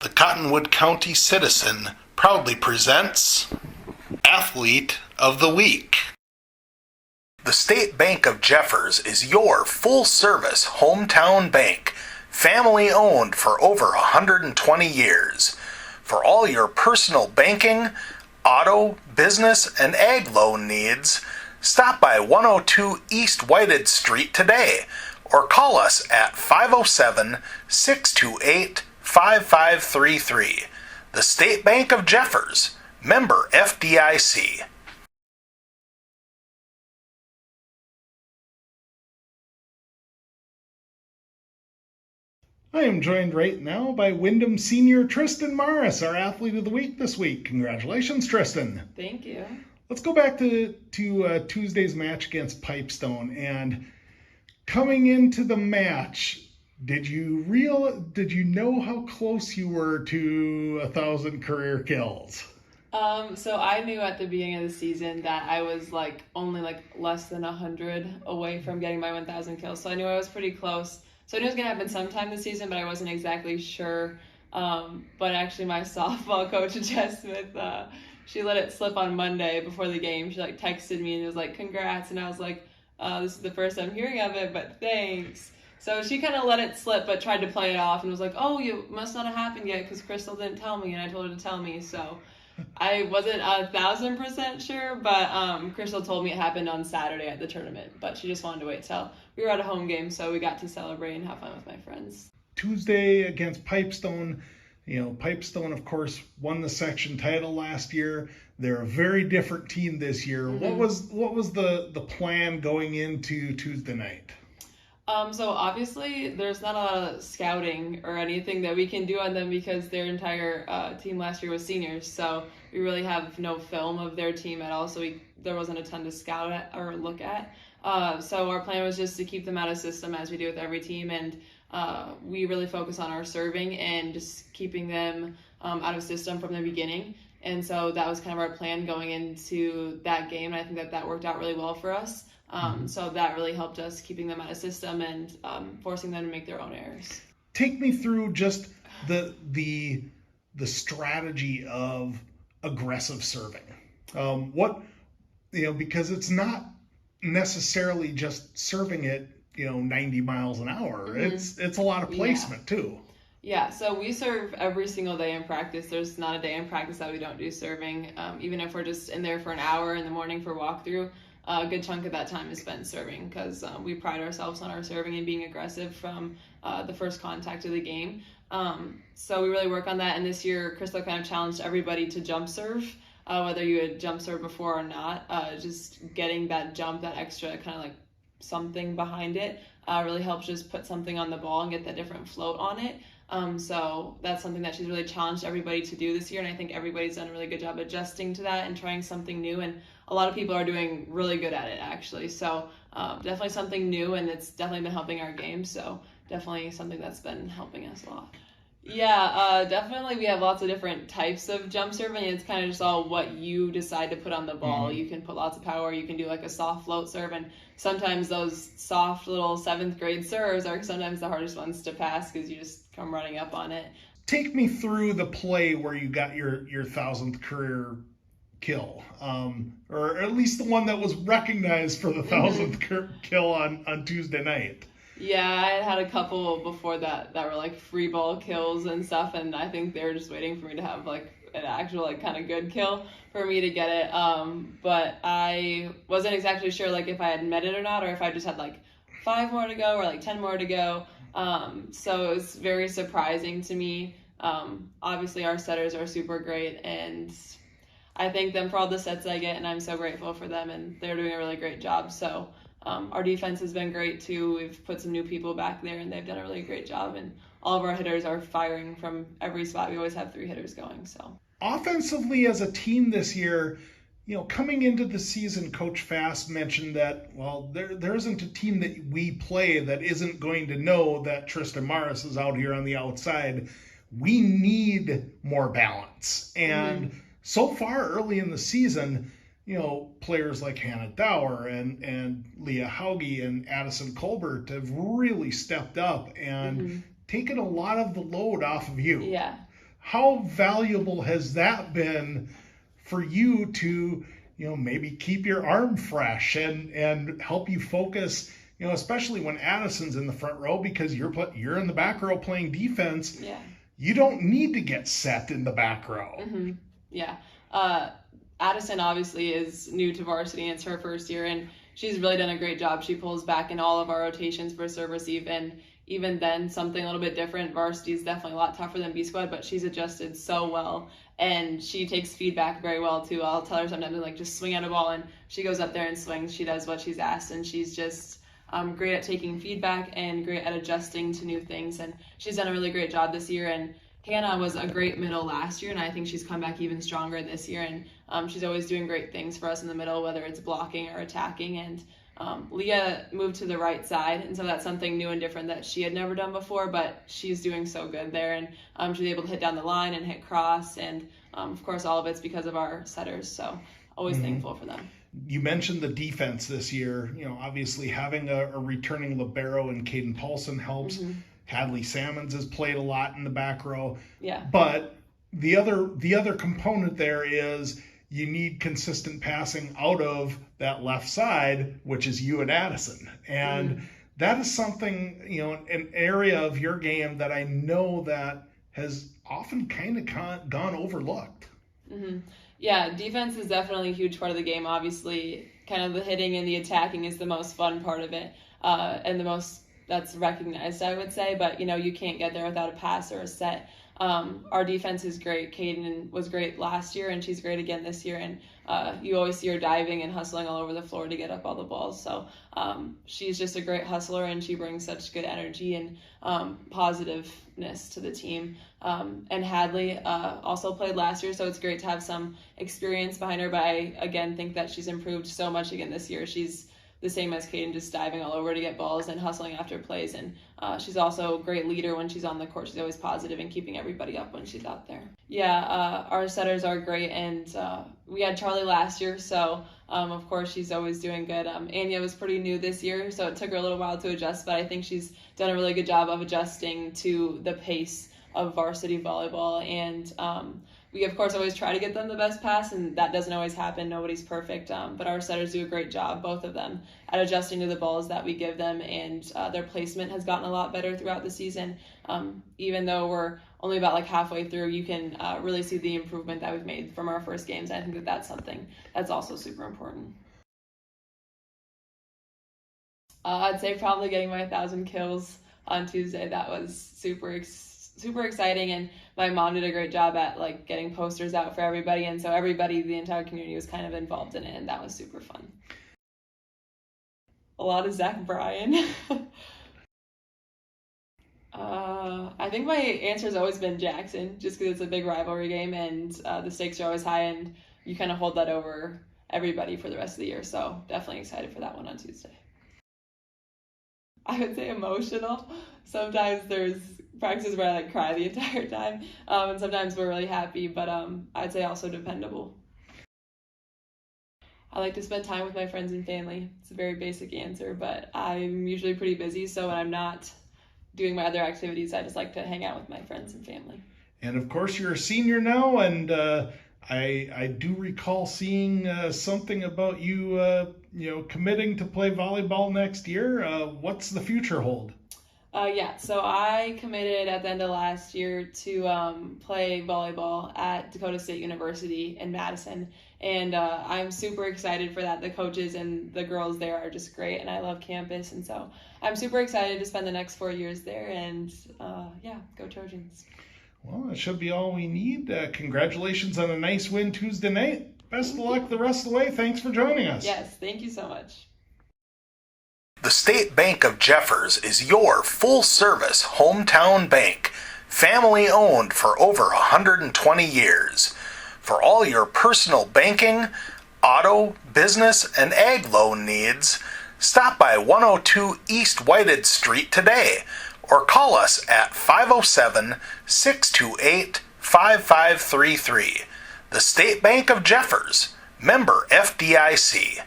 The Cottonwood County Citizen proudly presents Athlete of the Week. The State Bank of Jeffers is your full-service hometown bank, family-owned for over 120 years. For all your personal banking, auto, business, and ag loan needs, stop by 102 East Whited Street today or call us at 507-628-5533. The State Bank of Jeffers, member FDIC. I am joined right now by Wyndham Senior Tristyn Maras, our Athlete of the Week this week. Congratulations, Tristyn. Thank you. Let's go back to Tuesday's match against Pipestone. And coming into the match, did you know how close you were to 1,000 career kills? So I knew at the beginning of the season that I was only less than 100 away from getting my 1,000 kills. So I knew I was pretty close. So I knew it was going to happen sometime this season, but I wasn't exactly sure. But actually my softball coach, Jess Smith, she let it slip on Monday before the game. She texted me and was like, congrats. And I was like, this is the first I'm hearing of it, but thanks. So she kind of let it slip, but tried to play it off and was like, oh, you must not have happened yet because Crystal didn't tell me and I told her to tell me. So I wasn't 1,000% sure, but Crystal told me it happened on Saturday at the tournament, but she just wanted to wait till we were at a home game, so we got to celebrate and have fun with my friends. Tuesday against Pipestone. Pipestone, of course, won the section title last year. They're a very different team this year. Mm-hmm. What was the plan going into Tuesday night? So obviously there's not a lot of scouting or anything that we can do on them because their entire team last year was seniors. So we really have no film of their team at all. So there wasn't a ton to scout at or look at. So our plan was just to keep them out of system as we do with every team. And we really focus on our serving and just keeping them out of system from the beginning. And so that was kind of our plan going into that game. And I think that worked out really well for us. So that really helped us keeping them out of system and forcing them to make their own errors. Take me through just the strategy of aggressive serving. Because it's not necessarily just serving it 90 miles an hour. Mm-hmm. It's a lot of placement too. Yeah, so we serve every single day in practice. There's not a day in practice that we don't do serving. Even if we're just in there for an hour in the morning for walkthrough, a good chunk of that time is spent serving because we pride ourselves on our serving and being aggressive from the first contact of the game. So we really work on that. And this year, Crystal kind of challenged everybody to jump serve, whether you had jump served before or not. Just getting that jump, that extra kind of something behind it really helps just put something on the ball and get that different float on it. So that's something that she's really challenged everybody to do this year, and I think everybody's done a really good job adjusting to that and trying something new, and a lot of people are doing really good at it actually. So definitely something new, and it's definitely been helping our game, so definitely something that's been helping us a lot. Yeah, definitely we have lots of different types of jump serving. It's kind of just all what you decide to put on the ball. Mm-hmm. You can put lots of power, you can do a soft float serve, and sometimes those soft little 7th grade serves are sometimes the hardest ones to pass because you just come running up on it. Take me through the play where you got your 1,000th career kill, or at least the one that was recognized for the 1,000th kill on Tuesday night. Yeah, I had a couple before that were free ball kills and stuff, and I think they were just waiting for me to have an actual kind of good kill for me to get it. But I wasn't exactly sure if I had met it or not, or if I just had 5 more to go or 10 more to go. So it was very surprising to me. Obviously our setters are super great, and I thank them for all the sets I get, and I'm so grateful for them, and they're doing a really great job. So our defense has been great too. We've put some new people back there, and they've done a really great job, and all of our hitters are firing from every spot. We always have 3 hitters going. So offensively as a team this year, coming into the season, Coach Fast mentioned that, there isn't a team that we play that isn't going to know that Tristyn Maras is out here on the outside. We need more balance. And so far early in the season, players like Hannah Dower and Leah Hauge and Addison Colbert have really stepped up and taken a lot of the load off of you. Yeah. how valuable has that been for you to, maybe keep your arm fresh and help you focus, especially when Addison's in the front row, because you're in the back row playing defense. Yeah. You don't need to get set in the back row. Mm-hmm. Yeah. Addison obviously is new to varsity, and it's her first year, and she's really done a great job. She pulls back in all of our rotations for serve receive, and even then something a little bit different. Varsity is definitely a lot tougher than B squad, but she's adjusted so well, and she takes feedback very well too. I'll tell her sometimes like just swing at a ball, and she goes up there and swings. She does what she's asked, and she's just great at taking feedback and great at adjusting to new things, and she's done a really great job this year. And Hannah was a great middle last year, and I think she's come back even stronger this year, and she's always doing great things for us in the middle, whether it's blocking or attacking. And Leah moved to the right side, and so that's something new and different that she had never done before, but she's doing so good there, and she's able to hit down the line and hit cross, and of course all of it's because of our setters, so always thankful for them. You mentioned the defense this year. Obviously having a returning libero in Caden Paulson helps. Mm-hmm. Hadley Salmons has played a lot in the back row. Yeah. But the other component there is you need consistent passing out of that left side, which is you and Addison. And that is something, an area of your game that I know that has often kind of gone overlooked. Mm-hmm. Yeah, defense is definitely a huge part of the game. Obviously, kind of the hitting and the attacking is the most fun part of it, and the most that's recognized, I would say, but you can't get there without a pass or a set. Our defense is great. Caden was great last year, and she's great again this year, and you always see her diving and hustling all over the floor to get up all the balls. So she's just a great hustler, and she brings such good energy and positiveness to the team. And Hadley also played last year, so it's great to have some experience behind her, but I again think that she's improved so much again this year. She's the same as Caden, just diving all over to get balls and hustling after plays. And she's also a great leader when she's on the court. She's always positive and keeping everybody up when she's out there. Yeah, our setters are great, and we had Charlie last year, so of course she's always doing good. Anya was pretty new this year, so it took her a little while to adjust, but I think she's done a really good job of adjusting to the pace of varsity volleyball. And we, of course, always try to get them the best pass, and that doesn't always happen. Nobody's perfect, but our setters do a great job, both of them, at adjusting to the balls that we give them, and their placement has gotten a lot better throughout the season. Even though we're only about like halfway through, you can really see the improvement that we've made from our first games. I think that that's something that's also super important. I'd say probably getting my 1,000 kills on Tuesday. That was super exciting, and my mom did a great job at like getting posters out for everybody, and so everybody, the entire community, was kind of involved in it, and that was super fun. A lot of Zach Bryan. I think my answer has always been Jackson, just because it's a big rivalry game, and the stakes are always high, and you kind of hold that over everybody for the rest of the year, so definitely excited for that one on Tuesday. I would say emotional. Sometimes there's practices where I like cry the entire time, and sometimes we're really happy, but I'd say also dependable. I like to spend time with my friends and family. It's a very basic answer, but I'm usually pretty busy, so when I'm not doing my other activities, I just like to hang out with my friends and family. And of course you're a senior now, and I do recall seeing something about you committing to play volleyball next year. What's the future hold? So I committed at the end of last year to play volleyball at Dakota State University in Madison, and I'm super excited for that. The coaches and the girls there are just great, and I love campus, and so I'm super excited to spend the next 4 years there, and go Trojans. Well, that should be all we need. Congratulations on a nice win Tuesday night. Best of luck the rest of the way. Thanks for joining us. Yes, thank you so much. The State Bank of Jeffers is your full-service hometown bank, family-owned for over 120 years. For all your personal banking, auto, business, and ag loan needs, stop by 102 East Whited Street today, or call us at 507-628-5533. The State Bank of Jeffers, member FDIC.